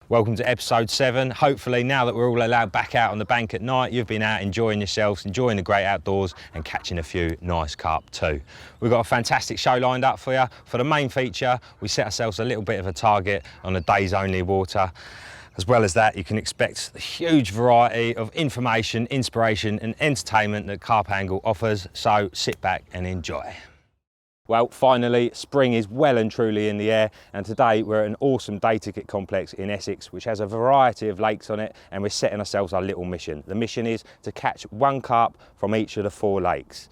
Welcome to episode 7. Hopefully now that we're all allowed back out on the bank at night, you've been out enjoying yourselves, enjoying the great outdoors and catching a few nice carp too. We've got a fantastic show lined up for you. For the main feature, we set ourselves a little bit of a target on the days only water. As well as that, you can expect a huge variety of information, inspiration and entertainment that Carp Angle offers, so sit back and enjoy. Well, finally, spring is well and truly in the air, and today we're at an awesome day ticket complex in Essex, which has a variety of lakes on it, and we're setting ourselves our little mission. The mission is to catch 1 carp from each of the 4 lakes.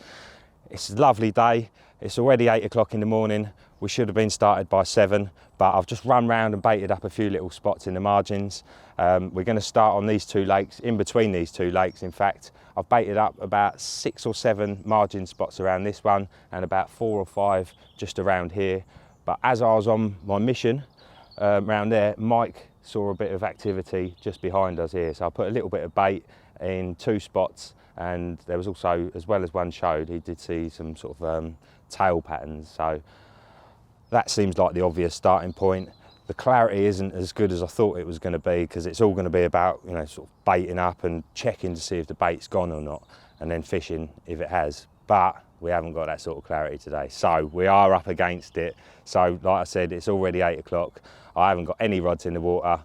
It's a lovely day. It's already 8 o'clock in the morning. We should have been started by 7, but I've just run round and baited up a few little spots in the margins. We're going to start on these 2 lakes, in between these 2 lakes in fact. I've baited up about 6 or 7 margin spots around this one and about 4 or 5 just around here. But as I was on my mission around there, Mike saw a bit of activity just behind us here. So I put a little bit of bait in 2 spots, and there was also, as well as one showed, he did see some sort of tail patterns. So that seems like the obvious starting point. The clarity isn't as good as I thought it was going to be, because it's all going to be about, you know, sort of baiting up and checking to see if the bait's gone or not, and then fishing if it has. But we haven't got that sort of clarity today, so we are up against it. So like I said, it's already 8 o'clock. I haven't got any rods in the water.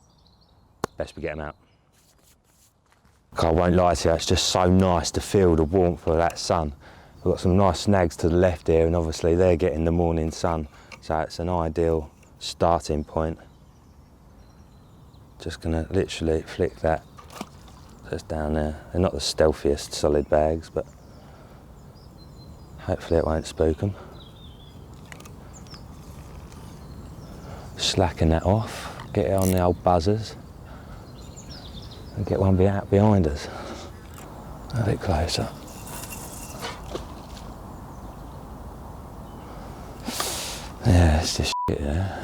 Best we get them out. I won't lie to you, it's just so nice to feel the warmth of that sun. We've got some nice snags to the left here, and obviously they're getting the morning sun, so it's an ideal starting point. Just gonna literally flick that just down there. They're not the stealthiest solid bags, but hopefully it won't spook them. Slacken that off, get it on the old buzzers, and get one out behind us. A bit closer. Yeah, it's just shit, yeah.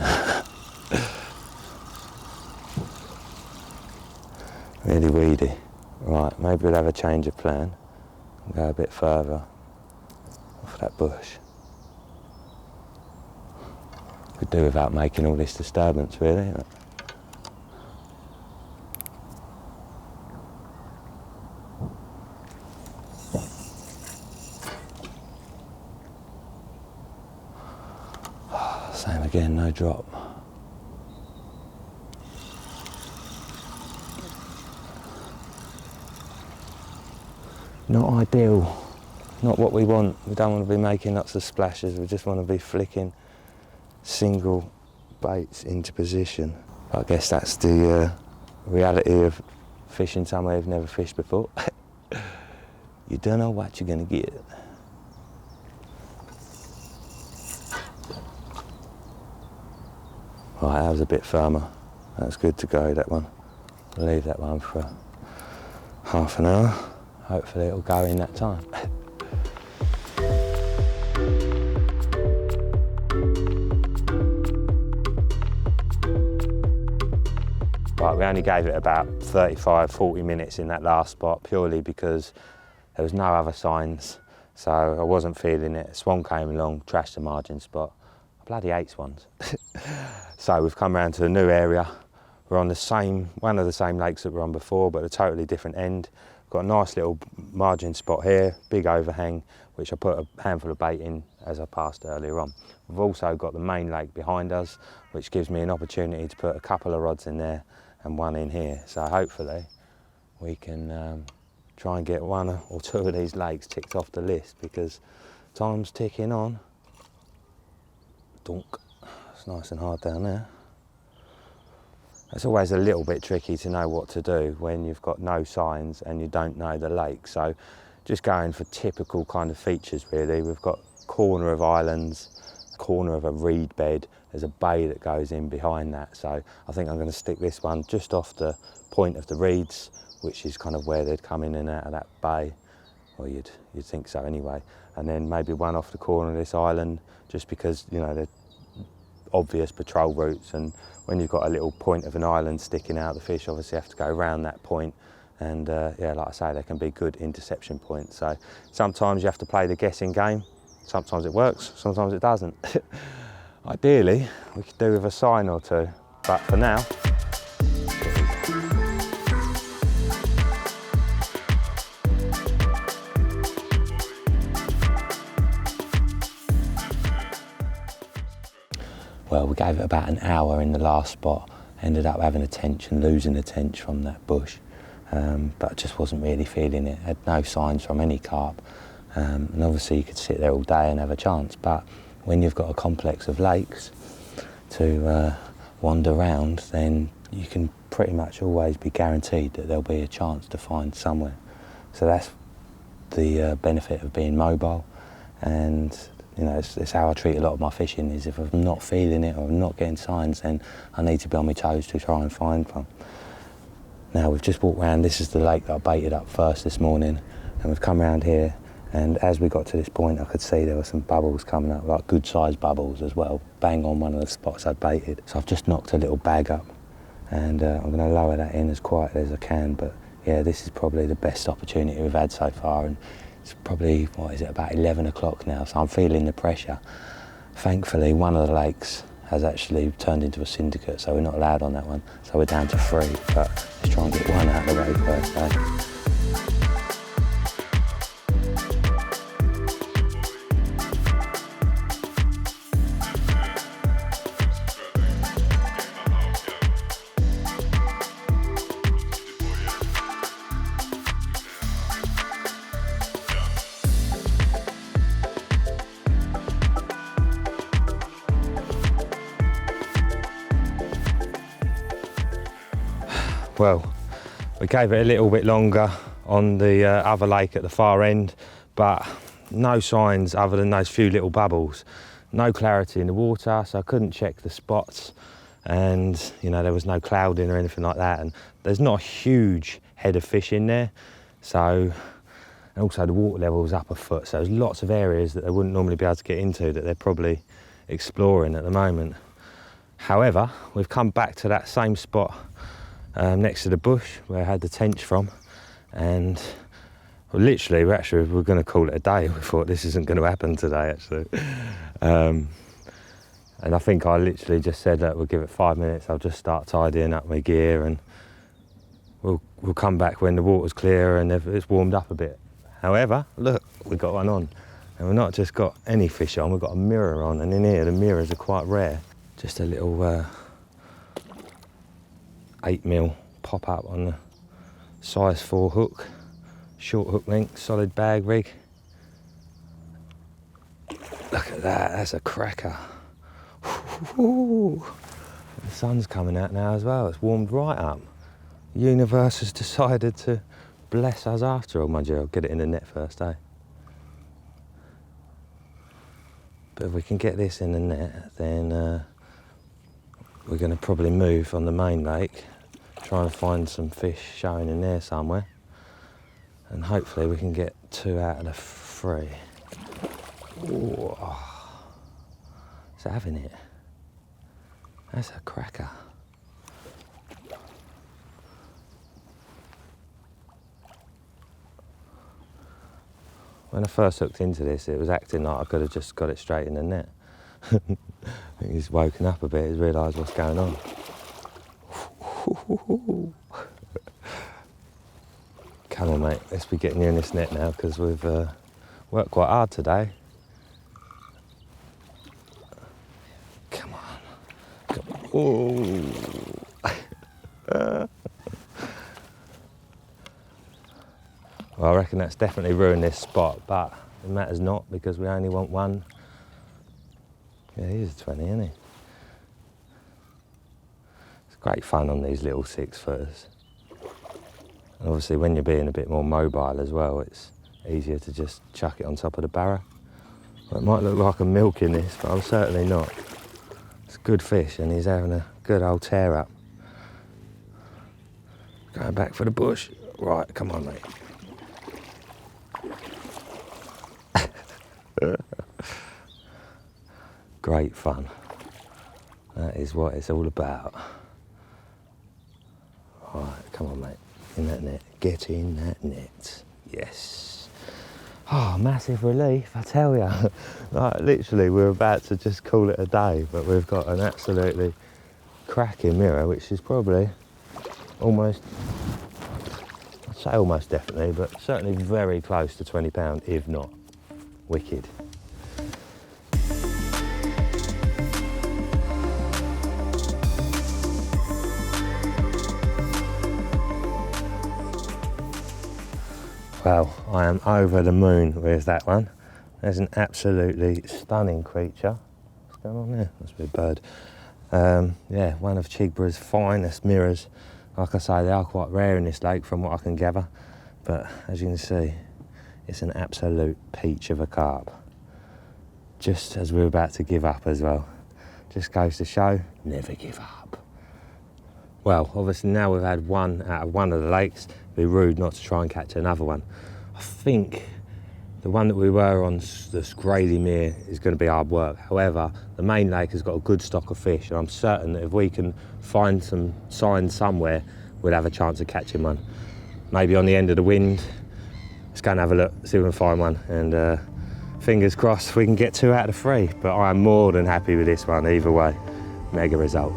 Really weedy. Right, maybe we'll have a change of plan and go a bit further off that bush. Could do without making all this disturbance, really. Same again, no drop. Not ideal, not what we want. We don't want to be making lots of splashes, we just want to be flicking single baits into position. I guess that's the reality of fishing somewhere you've never fished before. You don't know what you're going to get. Right, that was a bit firmer. That's good to go, that one. I'll leave that one for half an hour. Hopefully it'll go in that time. Right, we only gave it about 35, 40 minutes in that last spot, purely because there was no other signs, so I wasn't feeling it. Swan came along, trashed the margin spot. I bloody hate swans. So we've come around to a new area. We're on the same, one of the same lakes that we're on before, but a totally different end. Got a nice little margin spot here, big overhang, which I put a handful of bait in as I passed earlier on. We've also got the main lake behind us, which gives me an opportunity to put a couple of rods in there and one in here. So hopefully we can try and get 1 or 2 of these lakes ticked off the list, because time's ticking on. Dunk. It's nice and hard down there. It's always a little bit tricky to know what to do when you've got no signs and you don't know the lake. So just going for typical kind of features really. We've got corner of islands, corner of a reed bed. There's a bay that goes in behind that. So I think I'm going to stick this one just off the point of the reeds, which is kind of where they'd come in and out of that bay. Well, you'd think so anyway. And then maybe one off the corner of this island, just because, you know, they're obvious patrol routes, and when you've got a little point of an island sticking out, the fish obviously have to go around that point, and yeah, like I say, they can be good interception points. So sometimes you have to play the guessing game. Sometimes it works, sometimes it doesn't. Ideally, we could do with a sign or 2, but for now, Well, we gave it about an hour in the last spot, ended up having a tench and losing a tench from that bush, but just wasn't really feeling it. Had no signs from any carp, and obviously you could sit there all day and have a chance, but when you've got a complex of lakes to wander around, then you can pretty much always be guaranteed that there'll be a chance to find somewhere. So that's the benefit of being mobile, and you know, it's how I treat a lot of my fishing, is if I'm not feeling it or I'm not getting signs, then I need to be on my toes to try and find one. Now we've just walked round, this is the lake that I baited up first this morning, and we've come around here, and as we got to this point I could see there were some bubbles coming up, like good sized bubbles as well, bang on one of the spots I'd baited. So I've just knocked a little bag up, and I'm going to lower that in as quietly as I can, but yeah, this is probably the best opportunity we've had so far, and it's probably, what is it, about 11 o'clock now, so I'm feeling the pressure. Thankfully, one of the lakes has actually turned into a syndicate, so we're not allowed on that one, so we're down to 3, but let's try and get one out of the way first, eh? Well, we gave it a little bit longer on the other lake at the far end, but no signs other than those few little bubbles. No clarity in the water, so I couldn't check the spots, and you know, there was no clouding or anything like that, and there's not a huge head of fish in there, so, and also the water level was up a foot, so there's lots of areas that they wouldn't normally be able to get into that they're probably exploring at the moment. However, we've come back to that same spot next to the bush where I had the tench from, and well, literally we're going to call it a day. We thought this isn't going to happen today, actually. And I think I literally just said that we'll give it 5 minutes, I'll just start tidying up my gear, and we'll come back when the water's clear and it's warmed up a bit. However, look, we've got one on, and we've not just got any fish on, we've got a mirror on, and in here the mirrors are quite rare. Just a little 8mm pop up on the size 4 hook, short hook length, solid bag rig. Look at that, that's a cracker. Ooh, the sun's coming out now as well, it's warmed right up. The universe has decided to bless us after all. Mind you, I'll get it in the net first, eh? But if we can get this in the net, then we're going to probably move on the main lake, try and find some fish showing in there somewhere, and hopefully we can get 2 out of the 3. Ooh, it's having it. That's a cracker. When I first hooked into this, it was acting like I could have just got it straight in the net. He's woken up a bit, he's realised what's going on. Come on, mate, let's be getting you in this net now, because we've worked quite hard today. Come on. Ooh. Well, I reckon that's definitely ruined this spot, but it matters not, because we only want one. Yeah, he's a 20, isn't he? It's great fun on these little 6-footers. And obviously when you're being a bit more mobile as well, it's easier to just chuck it on top of the barrow. Well, it might look like I'm milking this, but I'm certainly not. It's good fish, and he's having a good old tear up. Going back for the bush. Right, come on, mate. Great fun. That is what it's all about. All right, come on, mate. In that net. Get in that net. Yes. Oh, massive relief, I tell you. Like, literally, we're about to just call it a day, but we've got an absolutely cracking mirror, which is probably almost, I'd say almost definitely, but certainly very close to £20, if not. Wicked. Well, I am over the moon with that one. There's an absolutely stunning creature. What's going on there? Must be a bird. Yeah, one of CHIGBOROUGH's finest mirrors. Like I say, they are quite rare in this lake from what I can gather. But as you can see, it's an absolute peach of a carp. Just as we're about to give up as well. Just goes to show, never give up. Well, obviously now we've had one out of one of the lakes, it'd be rude not to try and catch another one. I think the one that we were on, this Grady Mere, is going to be hard work. However, the main lake has got a good stock of fish, and I'm certain that if we can find some signs somewhere, we'll have a chance of catching one. Maybe on the end of the wind. Let's go and have a look, see if we can find one, and fingers crossed we can get 2 out of 3. But I am more than happy with this one either way. Mega result.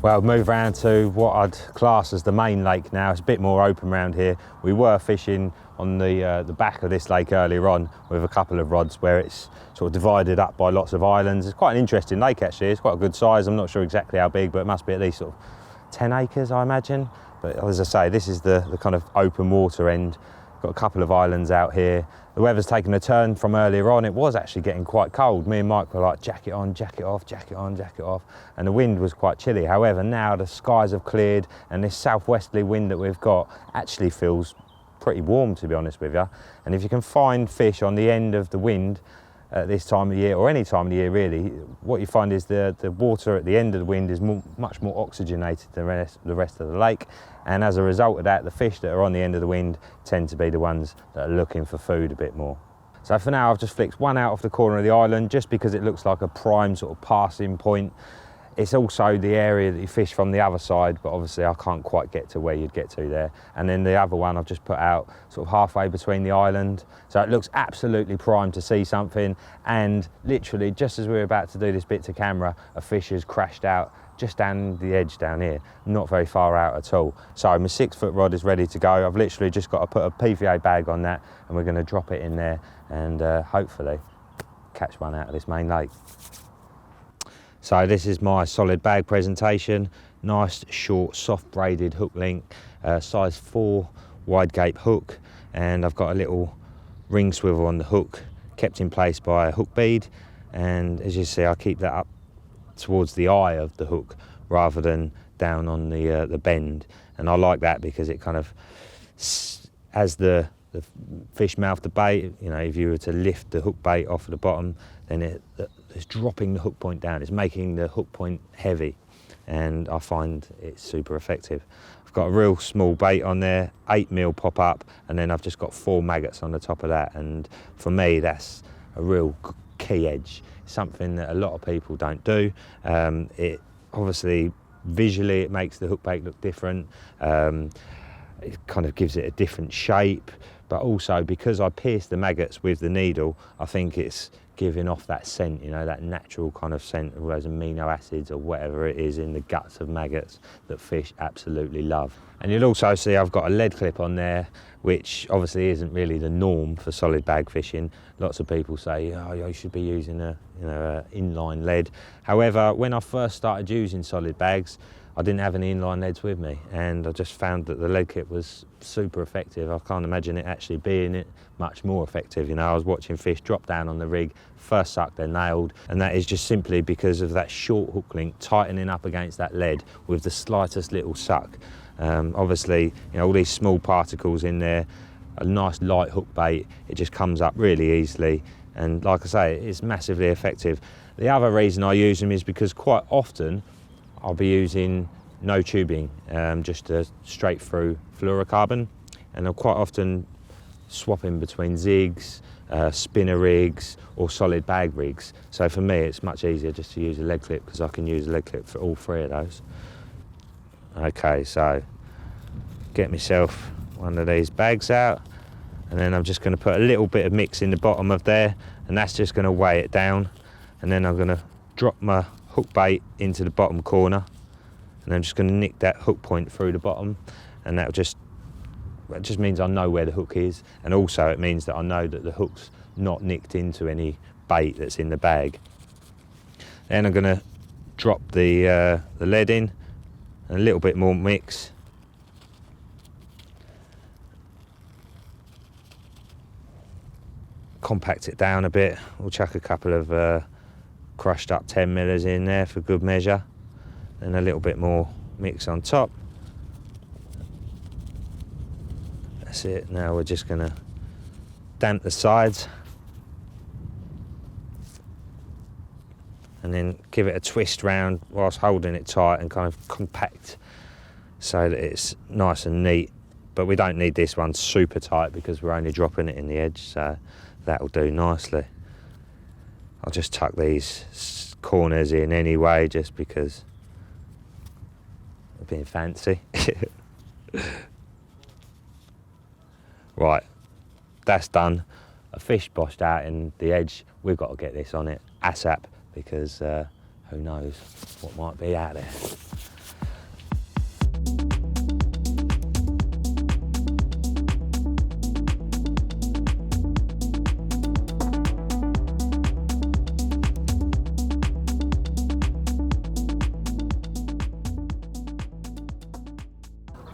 Well, move around to what I'd class as the main lake now. It's a bit more open around here. We were fishing on the back of this lake earlier on with a couple of rods where it's sort of divided up by lots of islands. It's quite an interesting lake actually. It's quite a good size. I'm not sure exactly how big, but it must be at least sort of 10 acres, I imagine. But as I say, this is the kind of open water end. Got a couple of islands out here. The weather's taken a turn from earlier on. It was actually getting quite cold. Me and Mike were like, jacket on, jacket off, jacket on, jacket off. And the wind was quite chilly. However, now the skies have cleared and this southwesterly wind that we've got actually feels pretty warm, to be honest with you. And if you can find fish on the end of the wind at this time of year, or any time of the year really, what you find is the water at the end of the wind is much more oxygenated than the rest of the lake. And as a result of that, the fish that are on the end of the wind tend to be the ones that are looking for food a bit more. So for now, I've just flicked one out of the corner of the island just because it looks like a prime sort of passing point. It's also the area that you fish from the other side, but obviously I can't quite get to where you'd get to there. And then the other one I've just put out sort of halfway between the island. So it looks absolutely primed to see something. And literally, just as we were about to do this bit to camera, a fish has crashed out just down the edge down here, not very far out at all. So my 6-foot rod is ready to go. I've literally just got to put a PVA bag on that and we're going to drop it in there and hopefully catch one out of this main lake. So this is my solid bag presentation. Nice, short, soft braided hook link, size 4 wide gape hook. And I've got a little ring swivel on the hook, kept in place by a hook bead. And as you see, I keep that up towards the eye of the hook rather than down on the bend. And I like that because it kind of, as the fish mouth the bait, you know, if you were to lift the hook bait off of the bottom, then it's dropping the hook point down. It's making the hook point heavy, and I find it's super effective. I've got a real small bait on there, 8mm pop up, and then I've just got 4 maggots on the top of that. And for me, that's a real key edge, something that a lot of people don't do. It obviously, visually, it makes the hook bait look different. It kind of gives it a different shape, but also because I pierce the maggots with the needle, I think it's giving off that scent, you know, that natural kind of scent of those amino acids or whatever it is in the guts of maggots that fish absolutely love. And you'll also see I've got a lead clip on there, which obviously isn't really the norm for solid bag fishing. Lots of people say, oh, you should be using a inline lead. However, when I first started using solid bags, I didn't have any inline leads with me, and I just found that the lead clip was super effective. I can't imagine it actually being it much more effective. You know, I was watching fish drop down on the rig, first suck they're nailed, and that is just simply because of that short hook link tightening up against that lead with the slightest little suck. Obviously, you know, all these small particles in there, a nice light hook bait, it just comes up really easily, and like I say, it's massively effective. The other reason I use them is because quite often I'll be using no tubing, just a straight through fluorocarbon, and I'll quite often swap in between zigs, spinner rigs or solid bag rigs. So for me it's much easier just to use a lead clip because I can use a lead clip for all 3 of those. Okay, so get myself one of these bags out, and then I'm just going to put a little bit of mix in the bottom of there, and that's just going to weigh it down. And then I'm going to drop my hook bait into the bottom corner, and I'm just going to nick that hook point through the bottom, and that just means I know where the hook is, and also it means that I know that the hook's not nicked into any bait that's in the bag. Then I'm going to drop the lead in, and a little bit more mix. Compact it down a bit. We'll chuck a couple of crushed up 10 millers in there for good measure, and a little bit more mix on top. That's it. Now we're just going to damp the sides and then give it a twist round whilst holding it tight and kind of compact so that it's nice and neat. But we don't need this one super tight because we're only dropping it in the edge, so that'll do nicely. I'll just tuck these corners in anyway, just because I'm being fancy. Right, that's done. A fish boshed out in the edge. We've got to get this on it ASAP, because who knows what might be out there.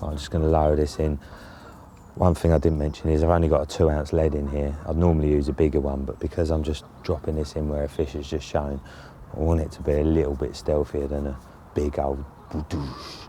I'm just going to lower this in. One thing I didn't mention is I've only got a 2-ounce lead in here. I'd normally use a bigger one, but because I'm just dropping this in where a fish has just shown, I want it to be a little bit stealthier than a big old boodoosh.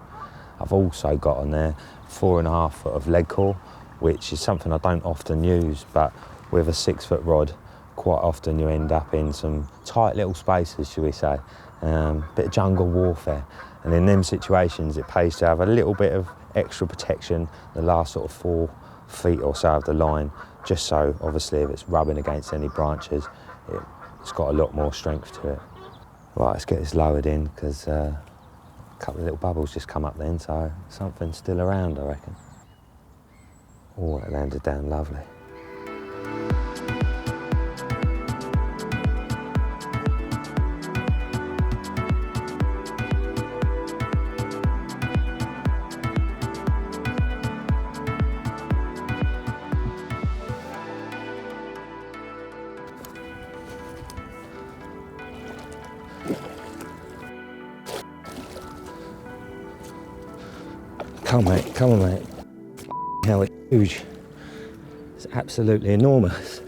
I've also got on there 4.5 foot of lead core, which is something I don't often use, but with a 6 foot rod, quite often you end up in some tight little spaces, shall we say, bit of jungle warfare. And in them situations, it pays to have a little bit of extra protection the last sort of 4 feet or so of the line, just so obviously if it's rubbing against any branches, it's got a lot more strength to it. Right, let's get this lowered in, because a couple of little bubbles just come up then, so something's still around, I reckon. Oh, it landed down lovely. Come on, mate. Hell, it's huge. It's absolutely enormous.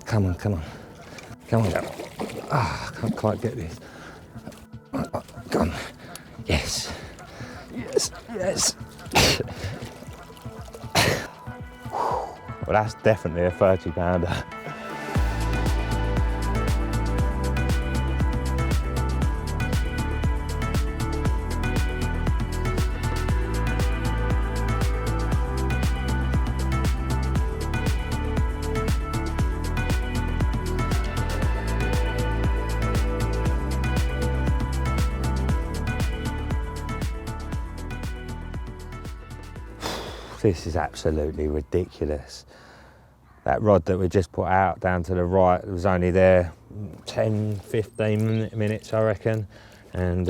Come on. Come on. Ah, I can't quite get this. Come on. Yes. Well, that's definitely a 30-pounder. This is absolutely ridiculous. That rod that we just put out down to the right was only there 10-15 minutes, I reckon, and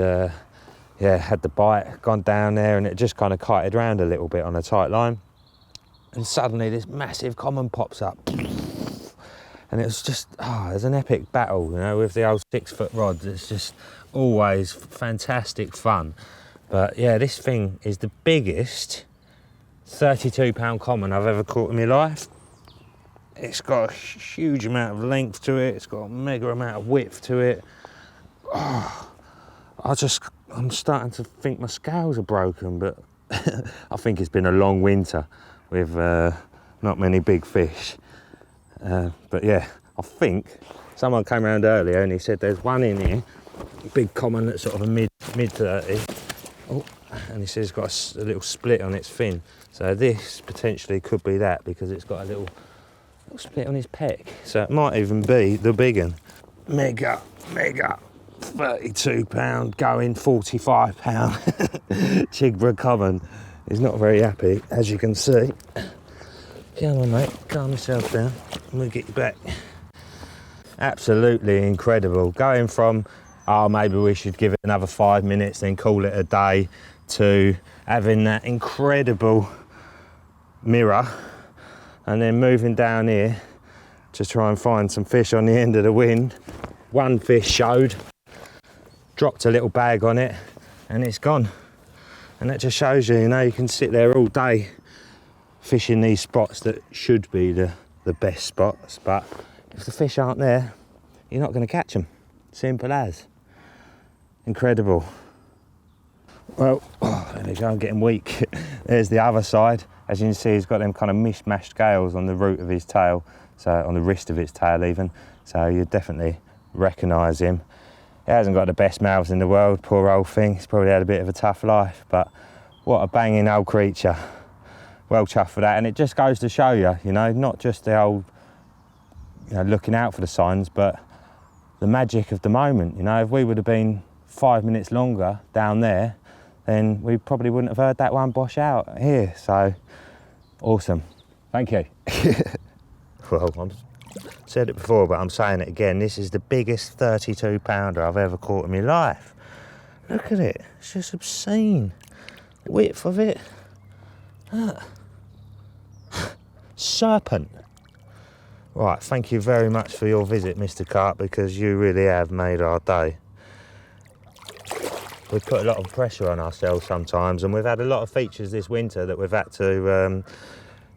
yeah, had the bite, gone down there, and it just kind of kited around a little bit on a tight line, and suddenly this massive common pops up, and it was just, it was an epic battle, you know, with the old 6 foot rod. It's just always fantastic fun. But yeah, this thing is the biggest 32-pound common I've ever caught in my life. It's got a huge amount of length to it. It's got a mega amount of width to it. I'm starting to think my scales are broken, but I think it's been a long winter with not many big fish. But yeah, I think someone came around earlier and he said there's one in here, a big common that's sort of a mid 30. Oh, and he says it's got a little split on its fin. So this potentially could be that, because it's got a little split on his peck. So it might even be the big one. Mega 32-pound going 45-pound CHIGBOROUGH common. He's not very happy, as you can see. Come on, mate, calm yourself down and we'll get you back. Absolutely incredible. Going from oh, maybe we should give it another 5 minutes, then call it a day, to having that incredible mirror and then moving down here to try and find some fish on the end of the wind. One fish showed, dropped a little bag on it, and it's gone. And that just shows you, you know, you can sit there all day fishing these spots that should be the best spots, but if the fish aren't there, you're not going to catch them. Simple as. Incredible. Well, there we go, I'm getting weak. There's the other side. As you can see, he's got them kind of mishmashed scales on the root of his tail, so on the wrist of his tail even, so you definitely recognise him. He hasn't got the best mouths in the world, poor old thing. He's probably had a bit of a tough life, but what a banging old creature. Well chuffed for that, and it just goes to show you, you know, not just the old, you know, looking out for the signs, but the magic of the moment. You know, if we would have been 5 minutes longer down there, then we probably wouldn't have heard that one bosh out here. So, awesome. Thank you. Well, I've said it before, but I'm saying it again. This is the biggest 32 pounder I've ever caught in my life. Look at it. It's just obscene. Width of it. Serpent. Right, thank you very much for your visit, Mr. Carp, because you really have made our day. We put a lot of pressure on ourselves sometimes, and we've had a lot of features this winter that we've had to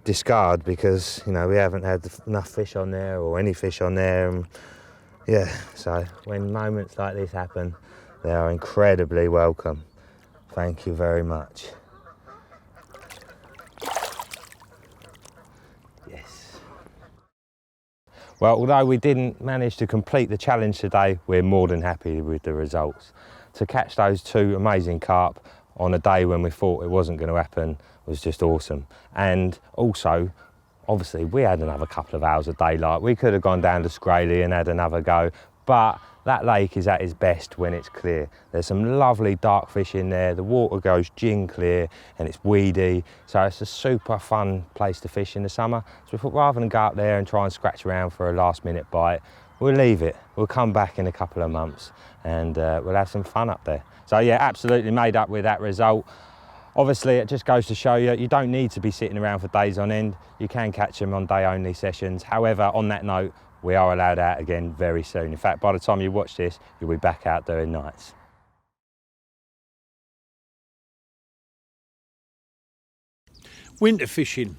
discard because, you know, we haven't had enough fish on there or any fish on there. And yeah, so when moments like this happen, they are incredibly welcome. Thank you very much. Yes. Well, although we didn't manage to complete the challenge today, we're more than happy with the results. To catch those two amazing carp on a day when we thought it wasn't going to happen was just awesome. And also, obviously, we had another couple of hours of daylight. We could have gone down to Scraley and had another go, but that lake is at its best when it's clear. There's some lovely dark fish in there. The water goes gin clear and it's weedy, so it's a super fun place to fish in the summer. So we thought, rather than go up there and try and scratch around for a last minute bite, we'll leave it. We'll come back in a couple of months and we'll have some fun up there. So yeah, absolutely made up with that result. Obviously, it just goes to show you, you don't need to be sitting around for days on end. You can catch them on day-only sessions. However, on that note, we are allowed out again very soon. In fact, by the time you watch this, you'll be back out doing nights. Winter fishing.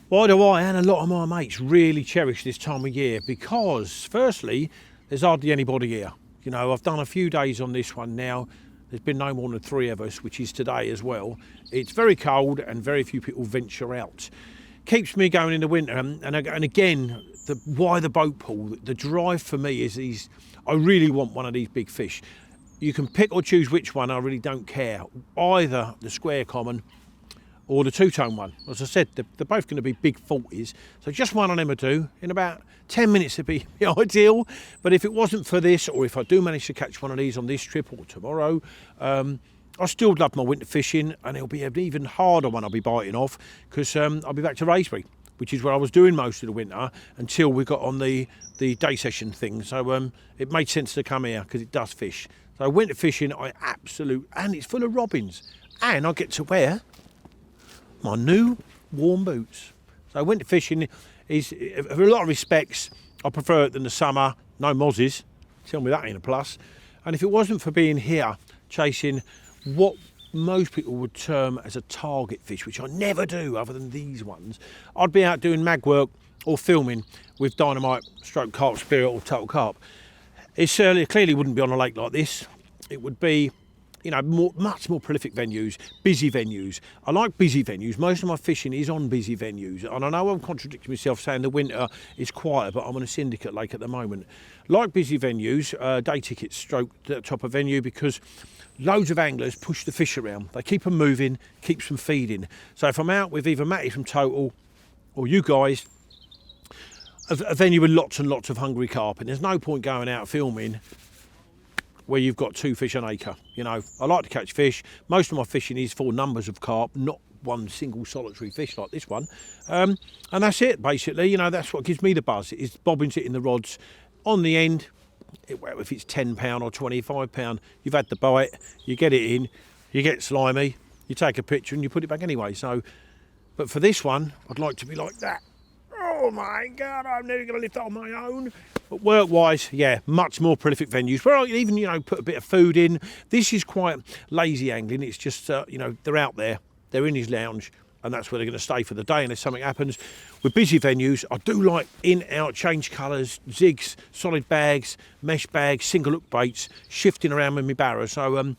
Why do I and a lot of my mates really cherish this time of year? Because, firstly, there's hardly anybody here. You know, I've done a few days on this one now. There's been no more than 3 of us, which is today as well. It's very cold and very few people venture out. Keeps me going in the winter. And again, why the boat pool? The drive for me is I really want one of these big fish. You can pick or choose which one, I really don't care. Either the square common or the two-tone one. As I said, they're both going to be big 40s. So just one of them will do. In about 10 minutes would be ideal. But if it wasn't for this, or if I do manage to catch one of these on this trip or tomorrow, I still love my winter fishing, and it'll be an even harder one I'll be biting off because I'll be back to Raisbury, which is where I was doing most of the winter until we got on the day session thing. So it made sense to come here because it does fish. So winter fishing, and it's full of robins. And I get to wear my new warm boots. So winter fishing is, in a lot of respects, I prefer it than the summer. No mozzies, tell me that ain't a plus. And if it wasn't for being here chasing what most people would term as a target fish, which I never do other than these ones, I'd be out doing mag work or filming with dynamite, stroke carp, spirit or total carp. It clearly wouldn't be on a lake like this. It would be, you know, much more prolific venues, busy venues. I like busy venues. Most of my fishing is on busy venues. And I know I'm contradicting myself saying the winter is quiet, but I'm on a syndicate lake at the moment. Like busy venues, day tickets stroke the top of venue because loads of anglers push the fish around. They keep them moving, keeps them feeding. So if I'm out with either Matty from Total or you guys, a venue with lots and lots of hungry carp, and there's no point going out filming where you've got 2 fish an acre. You know, I like to catch fish. Most of my fishing is for numbers of carp, not one single solitary fish like this one. And that's it, basically. You know, that's what gives me the buzz, is bobbins hitting the rods on the end, well, if it's £10 or £25, you've had the bite, you get it in, you get slimy, you take a picture and you put it back anyway. So, but for this one, I'd like to be like that. Oh my God, I'm never going to lift that on my own. But work-wise, yeah, much more prolific venues where I can even, you know, put a bit of food in. This is quite lazy angling. It's just, you know, they're out there, they're in his lounge, and that's where they're going to stay for the day unless something happens. With busy venues, I do like in, out, change colours, zigs, solid bags, mesh bags, single hook baits, shifting around with my barra. So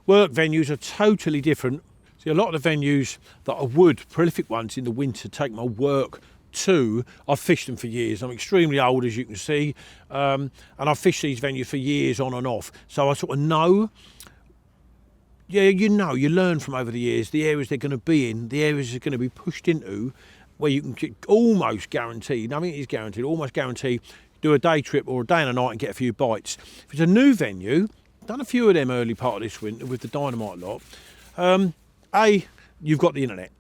work venues are totally different. See, a lot of the venues that are wood, prolific ones in the winter, take my work to. I've fished them for years. I'm extremely old, as you can see, and I've fished these venues for years on and off. So I sort of know. Yeah, you know, you learn from over the years the areas they're going to be in, the areas they're going to be pushed into, where you can almost guaranteed, I mean it is guaranteed, almost guaranteed, do a day trip or a day and a night and get a few bites. If it's a new venue, done a few of them early part of this winter with the dynamite lot. A, you've got the internet.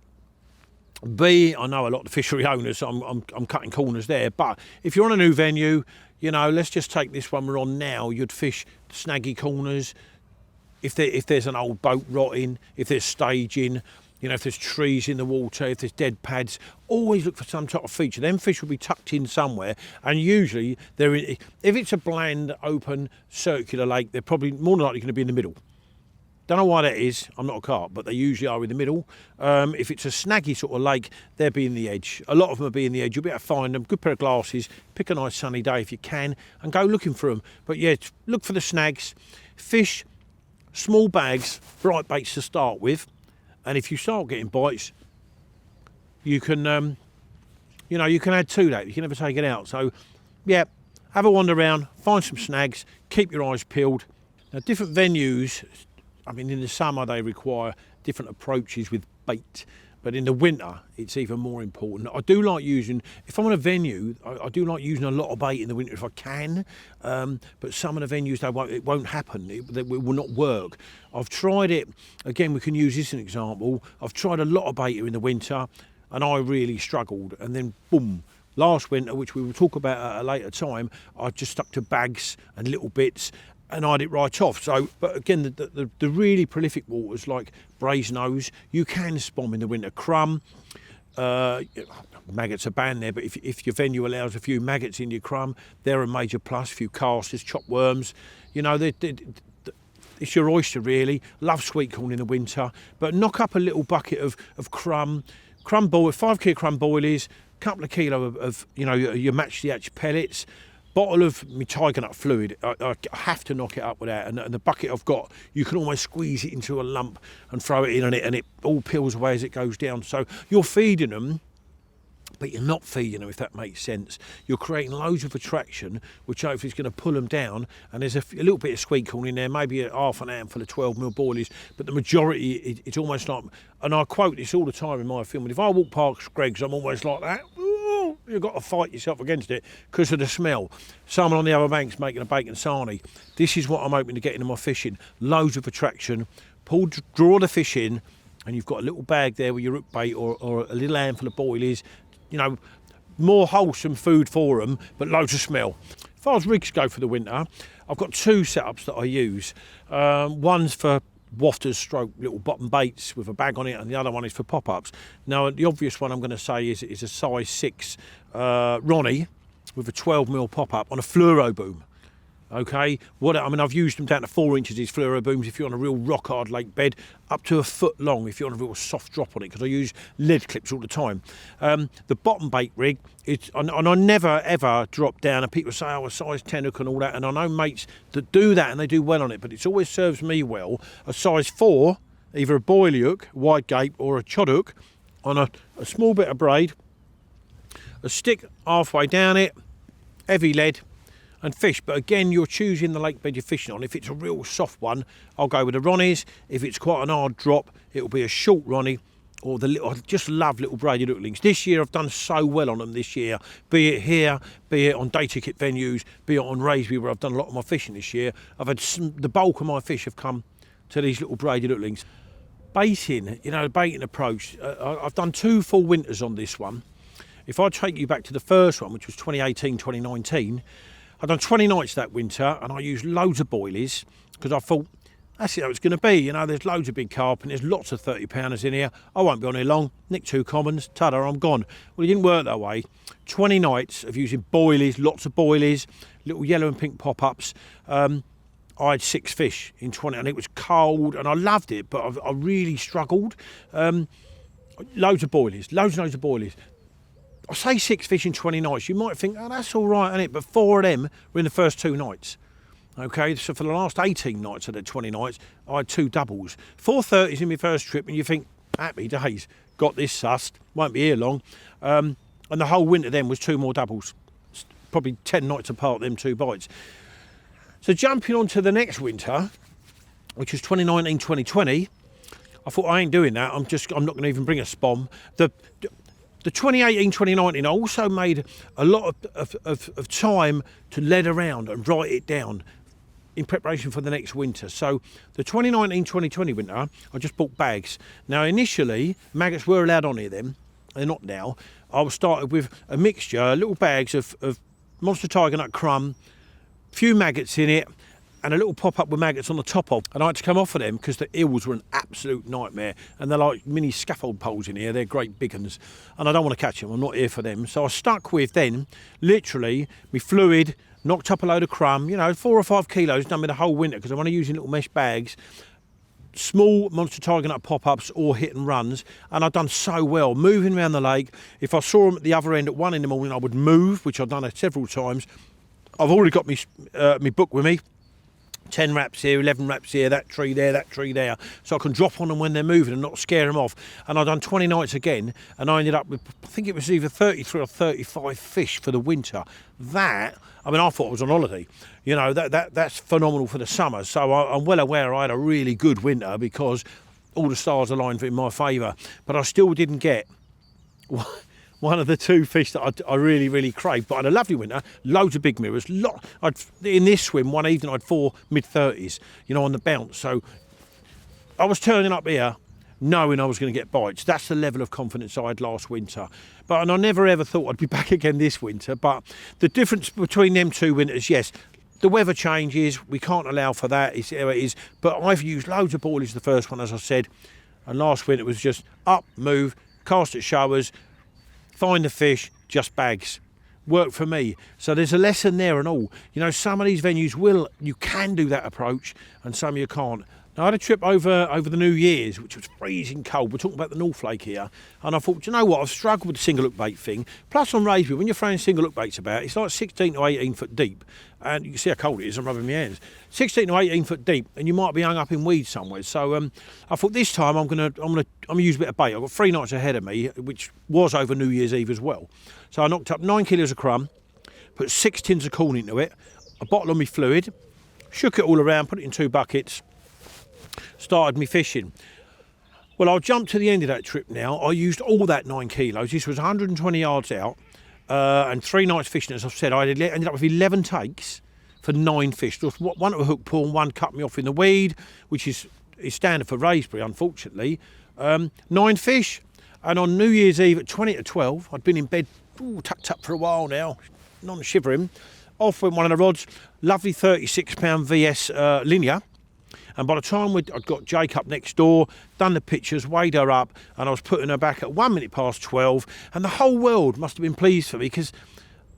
B, I know a lot of the fishery owners, so I'm cutting corners there. But if you're on a new venue, you know, let's just take this one we're on now. You'd fish snaggy corners. If there's an old boat rotting, if there's staging, you know, if there's trees in the water, if there's dead pads, always look for some type of feature. Them fish will be tucked in somewhere, and usually they're in, if it's a bland, open, circular lake, they're probably more than likely going to be in the middle. Don't know why that is. I'm not a carp, but they usually are in the middle. If it's a snaggy sort of lake, they'll be in the edge. A lot of them will be in the edge. You'll be able to find them. Good pair of glasses. Pick a nice sunny day if you can, and go looking for them. But yeah, look for the snags. Fish small bags, bright baits to start with, and if you start getting bites, you can, you know, you can add to that. You can never take it out. So, yeah, have a wander around, find some snags, keep your eyes peeled. Now, different venues, I mean, in the summer they require different approaches with bait, but in the winter it's even more important. I do like using, if I'm on a venue, I do like using a lot of bait in the winter if I can, but some of the venues it won't happen, it will not work. I've tried it, again we can use this as an example, I've tried a lot of bait in the winter and I really struggled, and then boom, last winter, which we will talk about at a later time, I just stuck to bags and little bits and I'd it right off. So, but again, the really prolific waters like Brasenose, you can spawn in the winter. Crumb, maggots are banned there, but if your venue allows a few maggots in your crumb, they're a major plus. A few casters, chopped worms, you know, it's your oyster really. Love sweet corn in the winter, but knock up a little bucket of crumb boil, 5 kilo crumb boilies, couple of kilo of you know, your match the hatch pellets, bottle of my tiger nut fluid. I have to knock it up with that, and the bucket I've got, you can almost squeeze it into a lump and throw it in, and it all peels away as it goes down. So you're feeding them, but you're not feeding them, if that makes sense. You're creating loads of attraction, which hopefully is going to pull them down, and there's a little bit of sweet corn in there, maybe half an handful of 12mm boilies, but the majority, it's almost like, and I quote this all the time in my film, if I walk past Greg's, I'm almost like that. You've got to fight yourself against it because of the smell. Someone on the other bank's making a bacon sarnie. This is what I'm hoping to get into my fishing. Loads of attraction. Draw the fish in, and you've got a little bag there with your hook bait or a little handful of boilies. You know, more wholesome food for them, but loads of smell. As far as rigs go for the winter, I've got 2 setups that I use. One's for wafters stroke little bottom baits with a bag on it, and the other one is for pop-ups. Now the obvious one I'm going to say is a size 6 Ronnie with a 12mm pop-up on a fluoro boom. Okay, I mean, I've used them down to 4 inches, these fluoro booms, if you're on a real rock hard lake bed, up to a foot long if you're on a real soft drop on it, because I use lead clips all the time. The bottom bait rig, and I never ever drop down, and people say, oh, a size 10 hook and all that, and I know mates that do that and they do well on it, but it's always serves me well. A size 4, either a boilie hook, wide gape, or a chod hook on a small bit of braid, a stick halfway down it, heavy lead, and fish. But again, you're choosing the lake bed you're fishing on. If it's a real soft one, I'll go with the Ronnies. If it's quite an hard drop, it'll be a short Ronnie, or the little, I just love little braided hook links. This year I've done so well on them this year, be it here, be it on day ticket venues, be it on Raisby where I've done a lot of my fishing this year. I've had the bulk of my fish have come to these little braided hook links. Baiting, you know, baiting approach, I've done 2 full winters on this one. If I take you back to the first one, which was 2018, 2019, I'd done 20 nights that winter, and I used loads of boilies because I thought, that's how it's going to be. You know, there's loads of big carp and there's lots of 30-pounders in here. I won't be on here long. Nick 2 commons, ta-da, I'm gone. Well, it didn't work that way. 20 nights of using boilies, lots of boilies, little yellow and pink pop-ups. I had 6 fish in 20, and it was cold, and I loved it, but I really struggled. Loads of boilies, loads and loads of boilies. I say 6 fish in 20 nights. You might think, oh, that's all right, isn't it? But 4 of them were in the first 2 nights. Okay, so for the last 18 nights of the 20 nights, I had 2 doubles. 430s in my first trip, and you think, happy days, got this sussed, won't be here long. And the whole winter then was 2 more doubles. Probably 10 nights apart, them 2 bites. So jumping on to the next winter, which was 2019-2020, I thought, I ain't doing that. I'm not going to even bring a spom. The 2018-2019, I also made a lot of time to lead around and write it down in preparation for the next winter. So the 2019-2020 winter, I just bought bags. Now initially, maggots were allowed on here then, they're not now. I started with a mixture, little bags of Monster Tiger Nut crumb, few maggots in it, and a little pop-up with maggots on the top of. And I had to come off of them because the eels were an absolute nightmare. And they're like mini scaffold poles in here. They're great big uns. And I don't want to catch them. I'm not here for them. So I stuck with then, literally, my fluid, knocked up a load of crumb, you know, 4 or 5 kilos, done me the whole winter because I want to use in little mesh bags. Small Monster Tiger Nut pop-ups or hit and runs, and I've done so well moving around the lake. If I saw them at the other end at 1 in the morning, I would move, which I've done several times. I've already got me book with me. 10 wraps here, 11 wraps here, that tree there, so I can drop on them when they're moving and not scare them off. And I've done 20 nights again, and I ended up with, I think it was either 33 or 35 fish for the winter. That, I mean, I thought I was on holiday. You know, that's phenomenal for the summer. So I'm well aware I had a really good winter because all the stars aligned in my favour. But I still didn't get one of the 2 fish that I really, really craved. But I had a lovely winter, loads of big mirrors. In this swim, one evening I had 4 mid-30s, you know, on the bounce. So I was turning up here knowing I was going to get bites. That's the level of confidence I had last winter. And I never ever thought I'd be back again this winter. But the difference between them 2 winters, yes, the weather changes. We can't allow for that. It's how it is. But I've used loads of boilies the first one, as I said. And last winter was just up, move, cast at showers, find the fish, just bags. Worked for me. So there's a lesson there and all. You know, some of these venues you can do that approach, and some you can't. Now, I had a trip over the New Year's, which was freezing cold. We're talking about the North Lake here. And I thought, do you know what? I've struggled with the single hook bait thing. Plus on Raisby, when you're throwing single hook baits about, it's like 16 to 18 foot deep. And you can see how cold it is. I'm rubbing my hands. 16 to 18 foot deep, and you might be hung up in weeds somewhere. So I thought this time I'm gonna use a bit of bait. I've got 3 nights ahead of me, which was over New Year's Eve as well. So I knocked up 9 kilos of crumb, put 6 tins of corn into it, a bottle of me fluid, shook it all around, put it in 2 buckets, started me fishing. Well, I'll jump to the end of that trip now. I used all that 9 kilos. This was 120 yards out. And 3 nights fishing, as I've said, I ended up with 11 takes for 9 fish. Just one at a hook pull, 1 cut me off in the weed, which is standard for Raisby, unfortunately. 9 fish, and on New Year's Eve at 20 to 12, I'd been in bed, tucked up for a while now, non-shivering. Off went one of the rods, lovely 36-pound VS linear. And by the time I'd got Jake up next door, done the pictures, weighed her up, and I was putting her back at 1 minute past 12, and the whole world must have been pleased for me because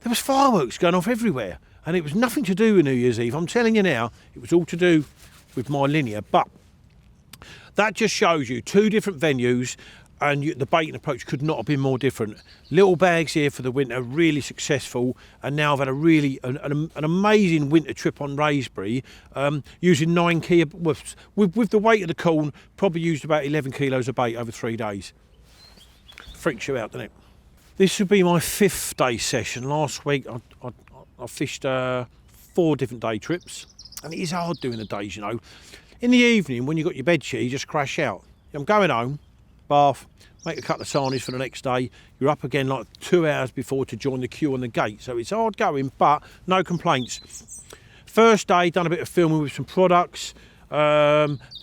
there was fireworks going off everywhere, and it was nothing to do with New Year's Eve. I'm telling you now, it was all to do with my linear. But that just shows you 2 different venues, and the baiting approach could not have been more different. Little bags here for the winter, really successful, and now I've had a really an amazing winter trip on Raisby, using 9 kilos with the weight of the corn. Probably used about 11 kilos of bait over 3 days. Freaks you out, doesn't it? This would be my 5th day session. Last week I fished 4 different day trips, and it is hard doing the days, you know. In the evening, when you've got your bed sheet, you just crash out. I'm going home, bath, make a couple of sarnies for the next day. You're up again like 2 hours before to join the queue on the gate. So it's hard going, but no complaints. First day, done a bit of filming with some products.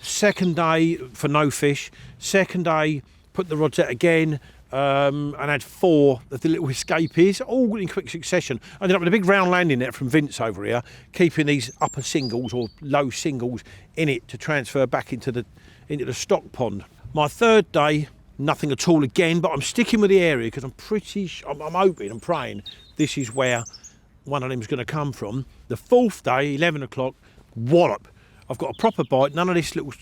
Second day for no fish. Second day, put the rods out again. and had 4 of the little escapees, all in quick succession. I ended up with a big round landing net from Vince over here, keeping these upper singles or low singles in it to transfer back into the stock pond. My 3rd day, nothing at all again, but I'm sticking with the area because I'm hoping and praying this is where one of them's going to come from. The 4th day, 11 o'clock, wallop. I've got a proper bite, none of this little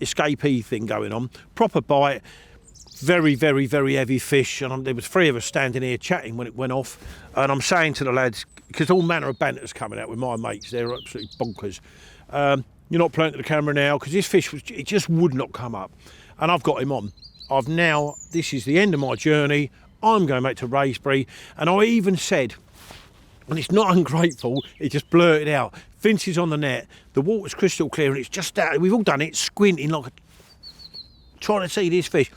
escapee thing going on. Proper bite, very, very, very heavy fish, and there was 3 of us standing here chatting when it went off, and I'm saying to the lads, because all manner of banter's coming out with my mates, they're absolutely bonkers. You're not playing to the camera now, because this fish, it just would not come up, and I've got him on. This is the end of my journey, I'm going back to Raisbury, and I even said, and it's not ungrateful, it just blurted out, Vince is on the net, the water's crystal clear, and it's just out, we've all done it, squinting like trying to see this fish.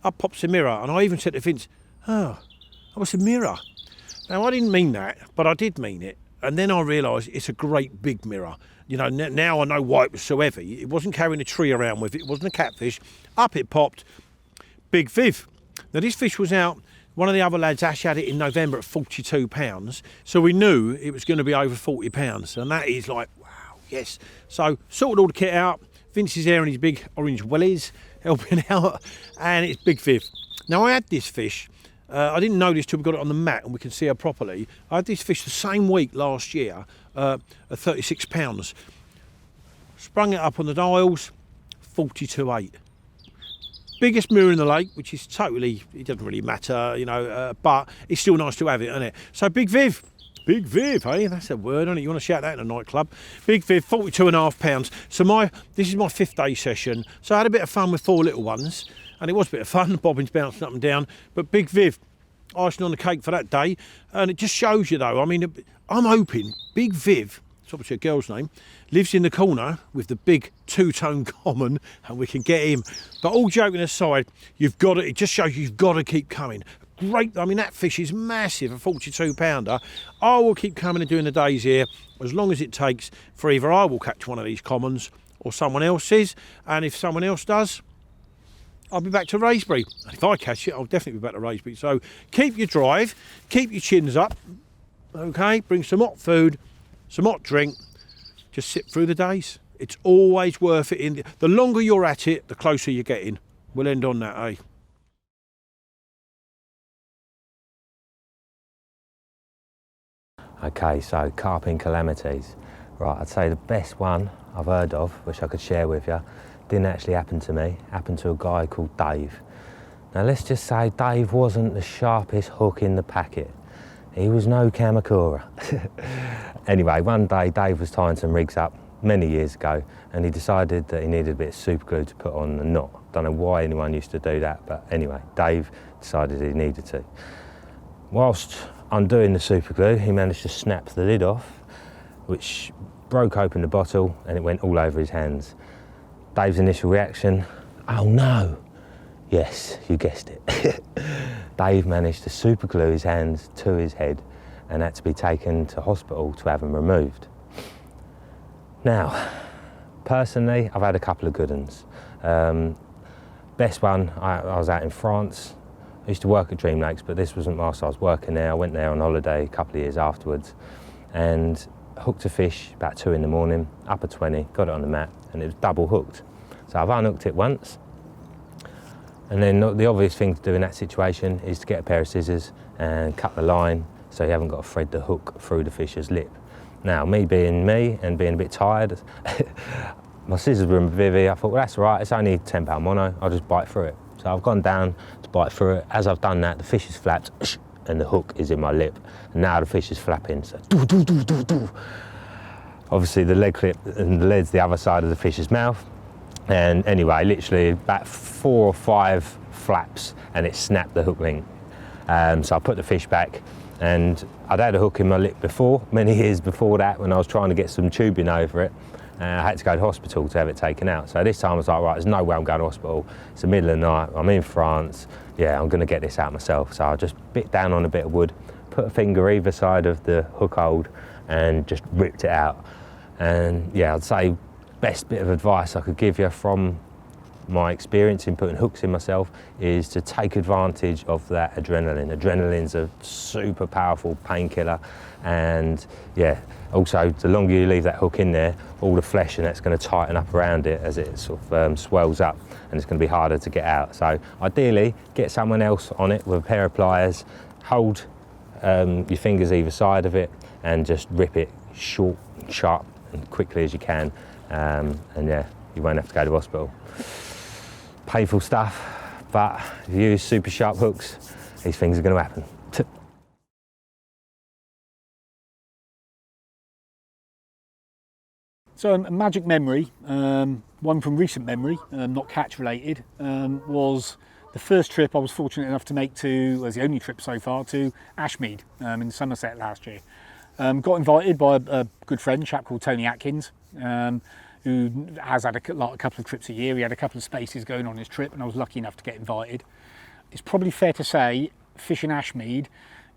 Up pops a mirror, and I even said to Vince, oh, that was a mirror. Now, I didn't mean that, but I did mean it. And then I realised it's a great big mirror. You know, now I know why it was so heavy. It wasn't carrying a tree around with it. It wasn't a catfish. Up it popped. Big Viv. Now, this fish was out. One of the other lads, Ash, had it in November at 42 pounds. So we knew it was going to be over 40 pounds. And that is like, wow, yes. So sorted all the kit out. Vince is there in his big orange wellies, helping out, and it's Big Viv. Now, I had this fish, I didn't know this till we got it on the mat and we can see her properly. I had this fish the same week last year at 36 pounds. Sprung it up on the dials, 42.8. Biggest mirror in the lake, which is totally, it doesn't really matter, you know, but it's still nice to have it, isn't it? So Big Viv. Big Viv, hey, that's a word, isn't it? You want to shout that in a nightclub. Big Viv, 42.5 pounds. So this is my 5th day session. So I had a bit of fun with 4 little ones, and it was a bit of fun. Bobbins bouncing up and down. But Big Viv, icing on the cake for that day. And it just shows you, though, I mean, I'm hoping Big Viv, it's obviously a girl's name, lives in the corner with the big 2-tone common, and we can get him. But all joking aside, it just shows you've got to keep coming. Great, I mean, that fish is massive, a 42 pounder. I will keep coming and doing the days here as long as it takes for either I will catch one of these commons or someone else's, and if someone else does, I'll be back to Raisbury. And if I catch it, I'll definitely be back to Raisbury. So keep your drive, keep your chins up, okay, bring some hot food, some hot drink, just sit through the days. It's always worth it. The longer you're at it, the closer you're getting. We'll end on that, eh? Okay, so carping calamities. Right, I'd say the best one I've heard of, which I could share with you, didn't actually happen to me, happened to a guy called Dave. Now let's just say Dave wasn't the sharpest hook in the packet. He was no Kamakura. Anyway, one day Dave was tying some rigs up many years ago, and he decided that he needed a bit of super glue to put on the knot. Don't know why anyone used to do that, but anyway, Dave decided he needed to. Whilst undoing the super glue, he managed to snap the lid off, which broke open the bottle and it went all over his hands. Dave's initial reaction, oh no. Yes, you guessed it. Dave managed to super glue his hands to his head and had to be taken to hospital to have them removed. Now, personally, I've had a couple of good ones. Best one, I was out in France. I used to work at Dream Lakes, but this wasn't whilst I was working there. I went there on holiday a couple of years afterwards and hooked a fish about 2 in the morning, upper 20, got it on the mat, and it was double hooked. So I've unhooked it once, and then the obvious thing to do in that situation is to get a pair of scissors and cut the line so you haven't got to thread the hook through the fish's lip. Now, me being me and being a bit tired, my scissors were in Vivi. I thought, well, that's all right, it's only £10 mono, I'll just bite through it. So I've gone down to bite through it. As I've done that, the fish is flapped and the hook is in my lip. And now the fish is flapping, so do, do, do, do, do. Obviously the leg clip and the lead's the other side of the fish's mouth. And anyway, literally about 4 or 5 flaps and it snapped the hook link. So I put the fish back, and I'd had a hook in my lip before, many years before that, when I was trying to get some tubing over it. I had to go to hospital to have it taken out. So this time I was like, right, there's no way I'm going to hospital. It's the middle of the night, I'm in France. Yeah, I'm gonna get this out myself. So I just bit down on a bit of wood, put a finger either side of the hook hold and just ripped it out. And yeah, I'd say best bit of advice I could give you from my experience in putting hooks in myself is to take advantage of that adrenaline. Adrenaline's a super powerful painkiller, and yeah, also the longer you leave that hook in there, all the flesh and that's going to tighten up around it as it sort of swells up, and it's going to be harder to get out. So ideally, get someone else on it with a pair of pliers, hold your fingers either side of it, and just rip it short, sharp, and quickly as you can. And yeah, you won't have to go to hospital. Painful stuff, but if you use super sharp hooks, these things are going to happen. So a magic memory, one from recent memory, not catch related, was the first trip I was fortunate enough to make to, was the only trip so far, to Ashmead in Somerset last year. Got invited by a good friend, a chap called Tony Atkins, who has had a couple of trips a year. He had a couple of spaces going on his trip, and I was lucky enough to get invited. It's probably fair to say fishing Ashmead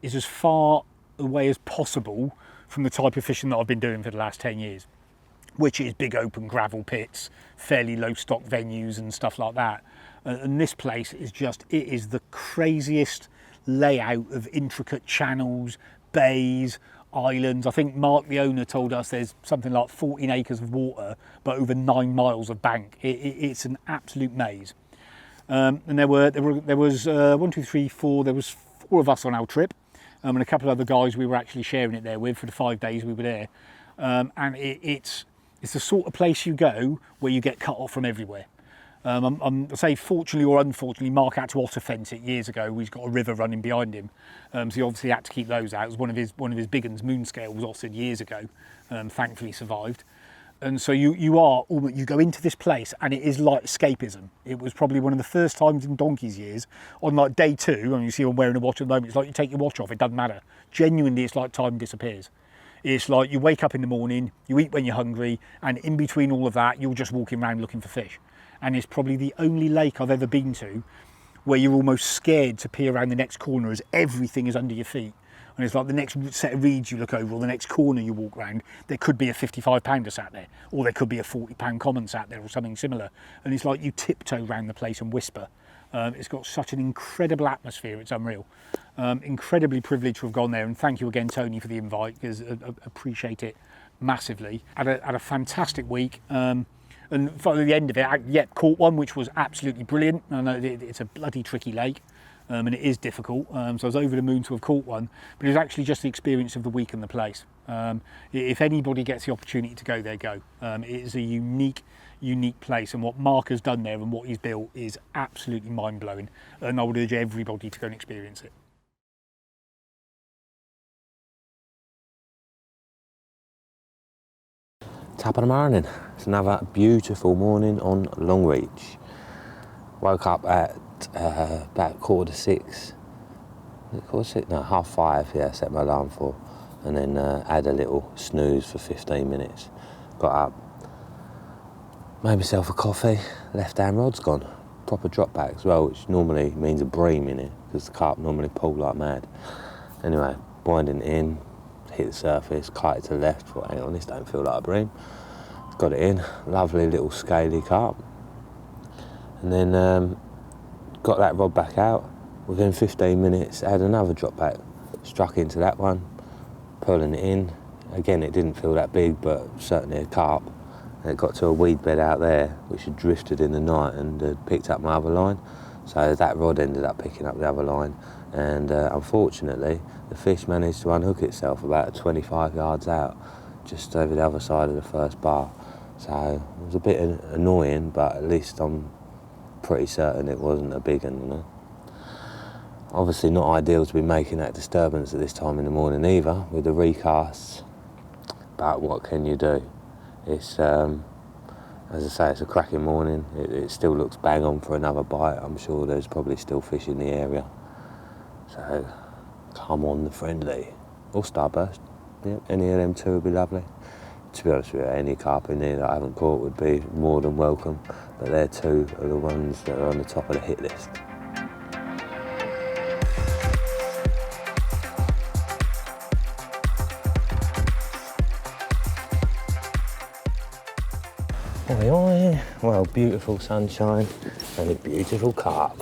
is as far away as possible from the type of fishing that I've been doing for the last 10 years, which is big open gravel pits, fairly low stock venues and stuff like that. And this place is just, it is the craziest layout of intricate channels, bays, islands. I think Mark, the owner, told us there's something like 14 acres of water, but over 9 miles of bank. It's an absolute maze. And there was 1, 2, 3, 4. There was 4 of us on our trip, and a couple of other guys we were actually sharing it there with for the 5 days we were there. And it's the sort of place you go where you get cut off from everywhere. I say fortunately or unfortunately, Mark had to otter fence it years ago. He's got a river running behind him, so he obviously had to keep those out. It was one of his big uns, moon scale, was ottered years ago. Thankfully survived. And so you go into this place and it is like escapism. It was probably one of the first times in donkey's years, on like day 2, and you see I'm wearing a watch at the moment, it's like you take your watch off, it doesn't matter. Genuinely, it's like time disappears. It's like you wake up in the morning, you eat when you're hungry, and in between all of that, you're just walking around looking for fish. And it's probably the only lake I've ever been to where you're almost scared to peer around the next corner as everything is under your feet. And it's like the next set of reeds you look over, or the next corner you walk round, there could be a 55 pounder sat there, or there could be a 40 pound common sat there, or something similar. And it's like you tiptoe around the place and whisper. It's got such an incredible atmosphere, it's unreal. Incredibly privileged to have gone there, and thank you again, Tony, for the invite, because I appreciate it massively. Had a fantastic week. And for the end of it, caught one, which was absolutely brilliant. I know it's a bloody tricky lake, and it is difficult. So I was over the moon to have caught one, but it was actually just the experience of the week and the place. If anybody gets the opportunity to go there, go. It is a unique place, and what Mark has done there and what he's built is absolutely mind-blowing. And I would urge everybody to go and experience it. Top of the morning. It's another beautiful morning on Longreach. Woke up at about 5:45. No, 5:30. Yeah, set my alarm for, and then had a little snooze for 15 minutes. Got up, made myself a coffee. Left-hand rod's gone. Proper drop back as well, which normally means a bream in it because the carp normally pull like mad. Anyway, winding it in. Hit the surface, kite to the left, thought, hang on, this don't feel like a bream. Got it in, lovely little scaly carp. And then got that rod back out. Within 15 minutes, I had another drop back. Struck into that one, pulling it in. Again, it didn't feel that big, but certainly a carp. And it got to a weed bed out there, which had drifted in the night and had picked up my other line. So that rod ended up picking up the other line. And unfortunately, the fish managed to unhook itself about 25 yards out, just over the other side of the first bar. So it was a bit annoying, but at least I'm pretty certain it wasn't a big one, you know. Obviously not ideal to be making that disturbance at this time in the morning either, with the recasts, but what can you do? It's, as I say, it's a cracking morning. It still looks bang on for another bite. I'm sure there's probably still fish in the area. So, come on the friendly. Or starburst. Yeah, any of them two would be lovely. To be honest with you, any carp in there that I haven't caught would be more than welcome. But they're two of the ones that are on the top of the hit list. Oi, oi. Well, beautiful sunshine and a beautiful carp.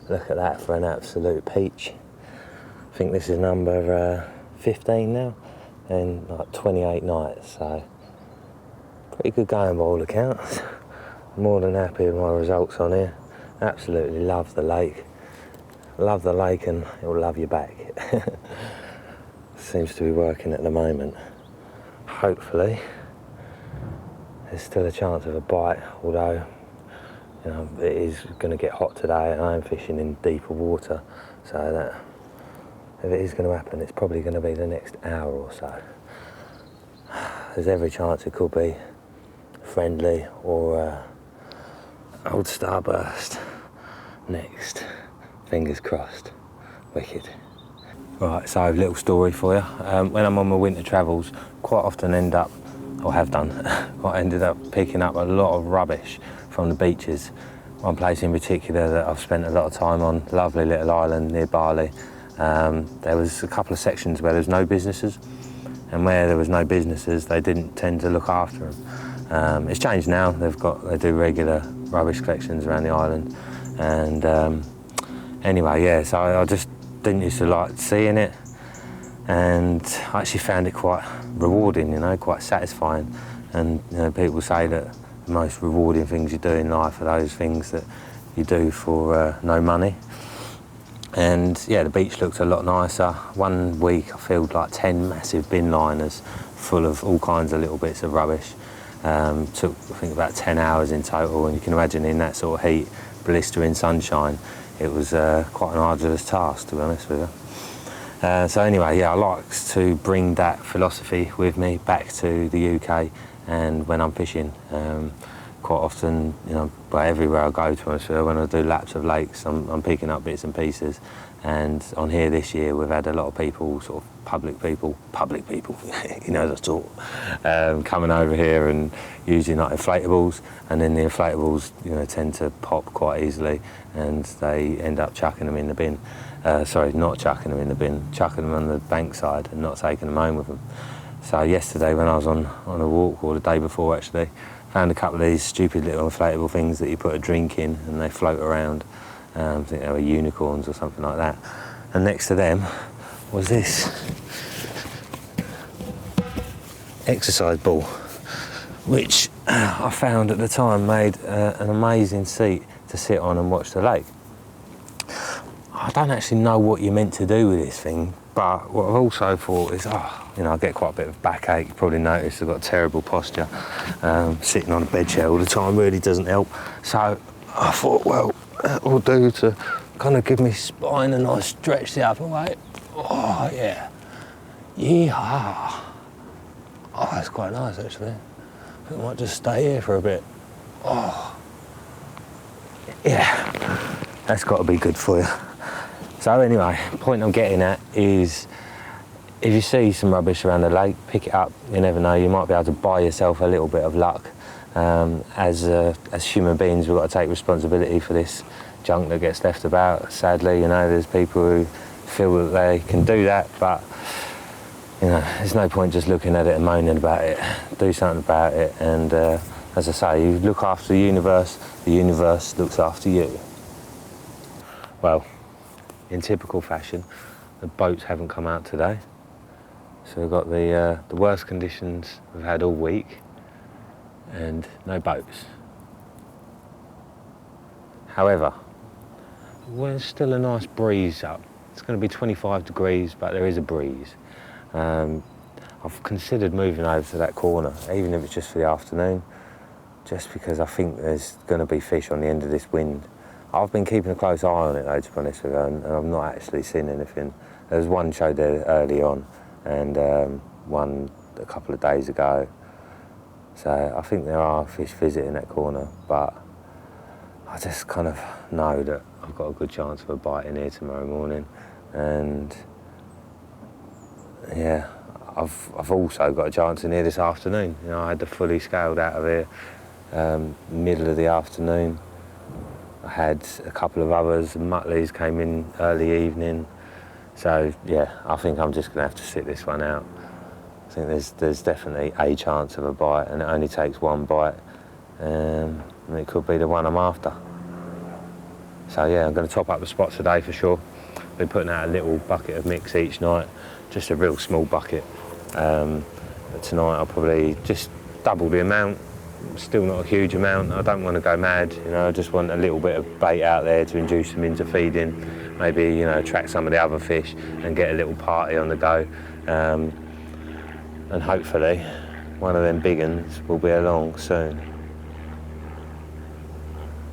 Look at that for an absolute peach. I think this is number 15 now, and like 28 nights, so pretty good going by all accounts. More than happy with my results on here. Absolutely love the lake. Love the lake and it will love you back. Seems to be working at the moment. Hopefully there's still a chance of a bite, although you know it is going to get hot today and I am fishing in deeper water, so that if it is going to happen, it's probably going to be the next hour or so. There's every chance it could be friendly or old starburst next. Fingers crossed. Wicked. Right, so a little story for you. When I'm on my winter travels, quite often ended up picking up a lot of rubbish from the beaches. One place in particular that I've spent a lot of time on, lovely little island near Bali. There was a couple of sections where there's no businesses, and where there was no businesses, they didn't tend to look after them. It's changed now. They do regular rubbish collections around the island, and anyway, yeah. So I just didn't used to like seeing it, and I actually found it quite rewarding, you know, quite satisfying. And you know, people say that the most rewarding things you do in life are those things that you do for no money. And yeah, the beach looked a lot nicer. One week I filled like 10 massive bin liners full of all kinds of little bits of rubbish. Took, I think, about 10 hours in total, and you can imagine in that sort of heat, blistering sunshine, it was quite an arduous task, to be honest with you. So anyway, yeah, I like to bring that philosophy with me back to the UK, and when I'm fishing, quite often, you know, everywhere I go, to honest with you, when I do laps of lakes, I'm picking up bits and pieces. And on here this year, we've had a lot of people, sort of public people, you know the sort, coming over here and using like inflatables, and then the inflatables, you know, tend to pop quite easily, and they end up chucking them in the bin. Sorry, not chucking them in the bin, chucking them on the bankside and not taking them home with them. So yesterday when I was on a walk, or the day before actually, found a couple of these stupid little inflatable things that you put a drink in and they float around. I think they were unicorns or something like that. And next to them was this exercise ball, which I found at the time made an amazing seat to sit on and watch the lake. I don't actually know what you're meant to do with this thing, but what I've also thought is, you know, I get quite a bit of backache. You probably noticed I've got terrible posture. Sitting on a bed chair all the time really doesn't help. So I thought, well, that will do to kind of give me spine a nice stretch the other way. Oh, yeah. Yeehaw. Oh, that's quite nice, actually. I think I might just stay here for a bit. Oh. Yeah, that's got to be good for you. So anyway, the point I'm getting at is, if you see some rubbish around the lake, pick it up. You never know, you might be able to buy yourself a little bit of luck. As human beings, we've got to take responsibility for this junk that gets left about. Sadly, you know, there's people who feel that they can do that, but you know, there's no point just looking at it and moaning about it. Do something about it, and as I say, you look after the universe looks after you. Well, in typical fashion, the boats haven't come out today, so we've got the worst conditions we've had all week, and no boats. However, there's still a nice breeze up. It's going to be 25 degrees, but there is a breeze. I've considered moving over to that corner, even if it's just for the afternoon, just because I think there's going to be fish on the end of this wind. I've been keeping a close eye on it though, to be honest with you, and I've not actually seen anything. There was one show there early on, and one a couple of days ago. So I think there are fish visiting that corner, but I just kind of know that I've got a good chance of a bite in here tomorrow morning. And yeah, I've also got a chance in here this afternoon. You know, I had the fully scaled out of here middle of the afternoon. I had a couple of others, the Mutleys came in early evening. So yeah, I think I'm just gonna have to sit this one out. I think there's definitely a chance of a bite, and it only takes one bite and it could be the one I'm after. So yeah, I'm going to top up the spot today for sure. Been putting out a little bucket of mix each night, just a real small bucket. But tonight I'll probably just double the amount. Still not a huge amount. I don't want to go mad, you know. I just want a little bit of bait out there to induce them into feeding. Maybe, you know, attract some of the other fish and get a little party on the go. And hopefully one of them big uns will be along soon.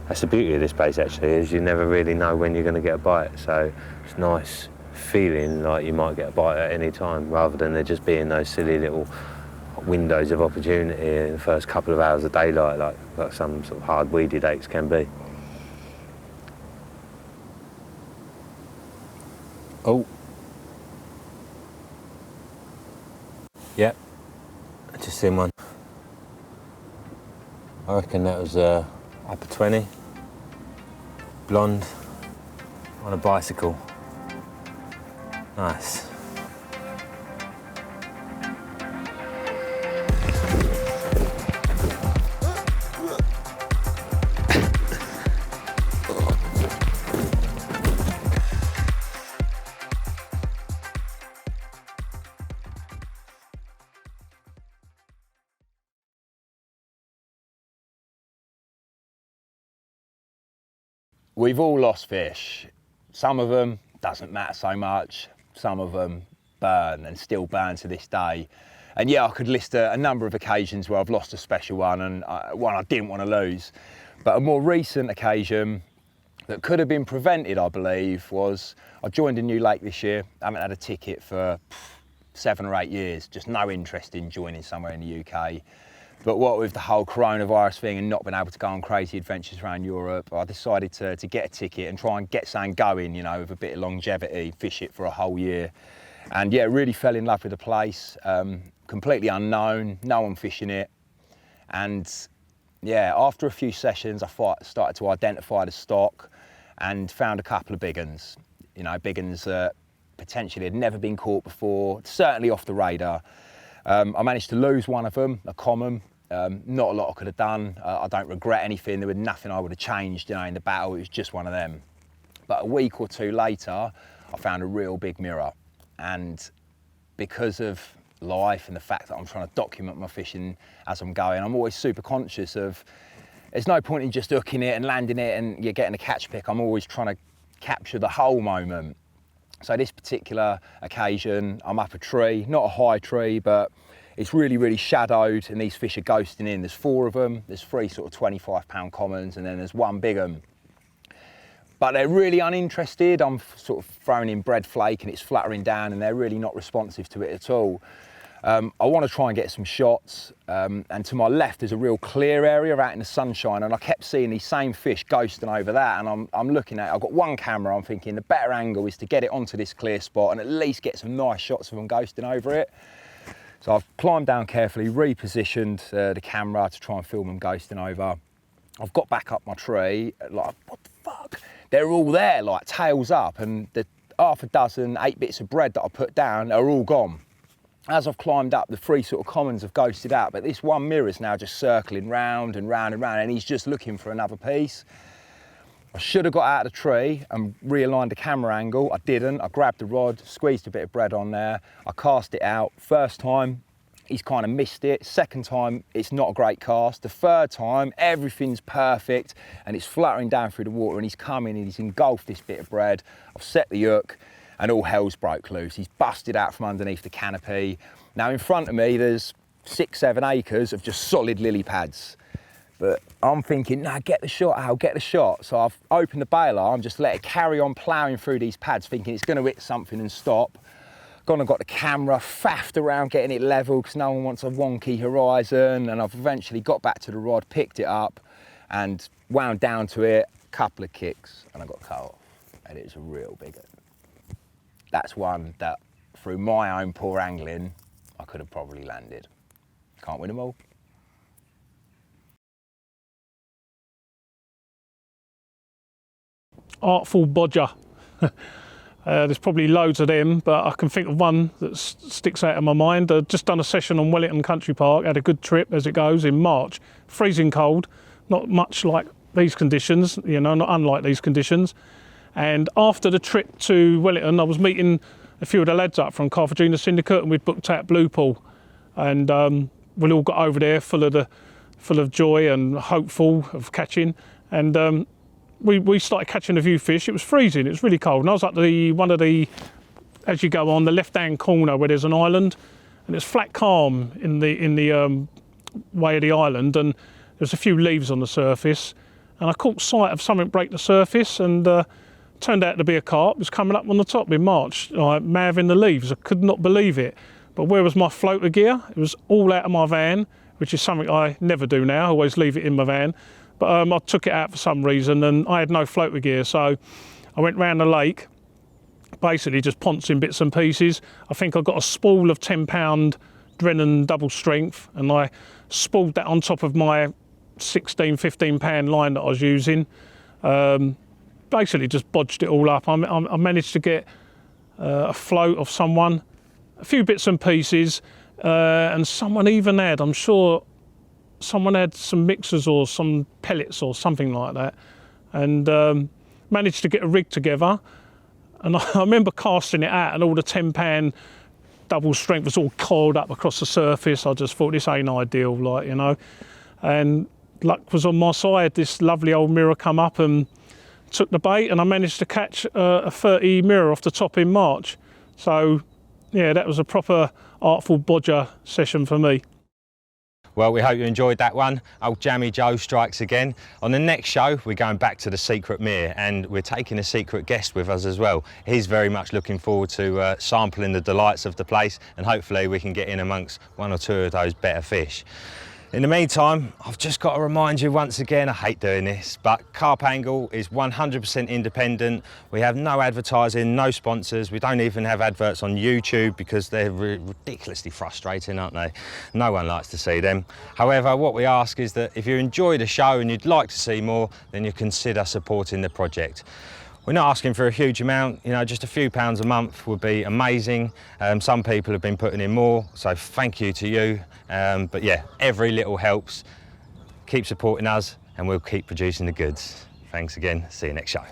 That's the beauty of this place actually, is you never really know when you're going to get a bite, so it's nice feeling like you might get a bite at any time, rather than there just being those silly little windows of opportunity in the first couple of hours of daylight, like some sort of hard weedy dates can be. Oh. Yep, I just seen one. I reckon that was upper 20, blonde, on a bicycle. Nice. We've all lost fish. Some of them doesn't matter so much. Some of them burn and still burn to this day. And yeah, I could list a number of occasions where I've lost a special one and one I didn't want to lose. But a more recent occasion that could have been prevented, I believe, was I joined a new lake this year. I haven't had a ticket for 7 or 8 years, just no interest in joining somewhere in the UK. But what with the whole coronavirus thing and not being able to go on crazy adventures around Europe, I decided to get a ticket and try and get something going, you know, with a bit of longevity, fish it for a whole year. And yeah, really fell in love with the place, completely unknown, no one fishing it. And yeah, after a few sessions, I started to identify the stock and found a couple of big uns. You know, big uns that potentially had never been caught before, certainly off the radar. I managed to lose one of them, a common. Not a lot I could have done. I don't regret anything. There was nothing I would have changed, you know, in the battle. It was just one of them. But a week or two later, I found a real big mirror. And because of life and the fact that I'm trying to document my fishing as I'm going, I'm always super conscious of, there's no point in just hooking it and landing it and you're getting a catch pick. I'm always trying to capture the whole moment. So this particular occasion, I'm up a tree, not a high tree, but it's really, really shadowed and these fish are ghosting in. There's 4 of them, there's 3 sort of 25-pound commons and then there's 1 big one. But they're really uninterested. I'm sort of throwing in bread flake and it's fluttering down and they're really not responsive to it at all. I want to try and get some shots, and to my left there's a real clear area out in the sunshine, and I kept seeing these same fish ghosting over that, and I'm looking at it. I've got one camera, I'm thinking the better angle is to get it onto this clear spot and at least get some nice shots of them ghosting over it. So I've climbed down carefully, repositioned the camera to try and film them ghosting over. I've got back up my tree, like, what the fuck? They're all there, like tails up, and the half a dozen 8 bits of bread that I put down are all gone. As I've climbed up, the 3 sort of commons have ghosted out, but this one mirror is now just circling round and round and round, and he's just looking for another piece. I should have got out of the tree and realigned the camera angle. I didn't. I grabbed the rod, squeezed a bit of bread on there. I cast it out. First time, he's kind of missed it. Second time, it's not a great cast. The third time, everything's perfect and it's fluttering down through the water and he's coming and he's engulfed this bit of bread. I've set the hook and all hell's broke loose. He's busted out from underneath the canopy. Now in front of me, there's 6-7 acres of just solid lily pads. But I'm thinking, no, get the shot, Al, get the shot. So I've opened the bail arm, just let it carry on ploughing through these pads, thinking it's gonna hit something and stop. Gone and got the camera, faffed around getting it level because no one wants a wonky horizon. And I've eventually got back to the rod, picked it up and wound down to it, a couple of kicks and I got cut off. And it was a real big one. That's one that, through my own poor angling, I could have probably landed. Can't win them all. Artful Bodger. There's probably loads of them, but I can think of one that sticks out in my mind. I've just done a session on Wellington Country Park, had a good trip as it goes in March. Freezing cold, not much like these conditions, you know, not unlike these conditions. And after the trip to Wellington, I was meeting a few of the lads up from Carthagena Syndicate, and we'd booked out Blue Pool. And we all got over there full of joy and hopeful of catching. And we started catching a few fish. It was freezing, it was really cold. And I was at one of the, as you go on, the left-hand corner where there's an island, and it's flat calm in the way of the island, and there's a few leaves on the surface. And I caught sight of something break the surface, and turned out to be a carp. It was coming up on the top in March, like mouthing the leaves. I could not believe it. But where was my floater gear? It was all out of my van, which is something I never do now. I always leave it in my van. But I took it out for some reason, and I had no floater gear, so I went round the lake, basically just poncing bits and pieces. I think I got a spool of 10-pound Drennan double strength, and I spooled that on top of my 16, 15-pound line that I was using. Basically just bodged it all up. I managed to get a float of someone, a few bits and pieces, and someone even had, I'm sure, someone had some mixers or some pellets or something like that, and managed to get a rig together. And I remember casting it out, and all the 10-pound double strength was all coiled up across the surface. I just thought, this ain't ideal, like, you know. And luck was on my side. This lovely old mirror come up and took the bait, and I managed to catch a 30 mirror off the top in March. So yeah, that was a proper Artful Bodger session for me. Well, we hope you enjoyed that one. Old Jammy Joe strikes again. On the next show, we're going back to the Secret Mere, and we're taking a secret guest with us as well. He's very much looking forward to sampling the delights of the place, and hopefully we can get in amongst one or two of those better fish. In the meantime, I've just got to remind you once again, I hate doing this, but Carp Angle is 100% independent. We have no advertising, no sponsors. We don't even have adverts on YouTube because they're ridiculously frustrating, aren't they? No one likes to see them. However, what we ask is that if you enjoy the show and you'd like to see more, then you consider supporting the project. We're not asking for a huge amount, you know, just a few pounds a month would be amazing. Some people have been putting in more, so thank you to you. But yeah, every little helps. Keep supporting us and we'll keep producing the goods. Thanks again, see you next show.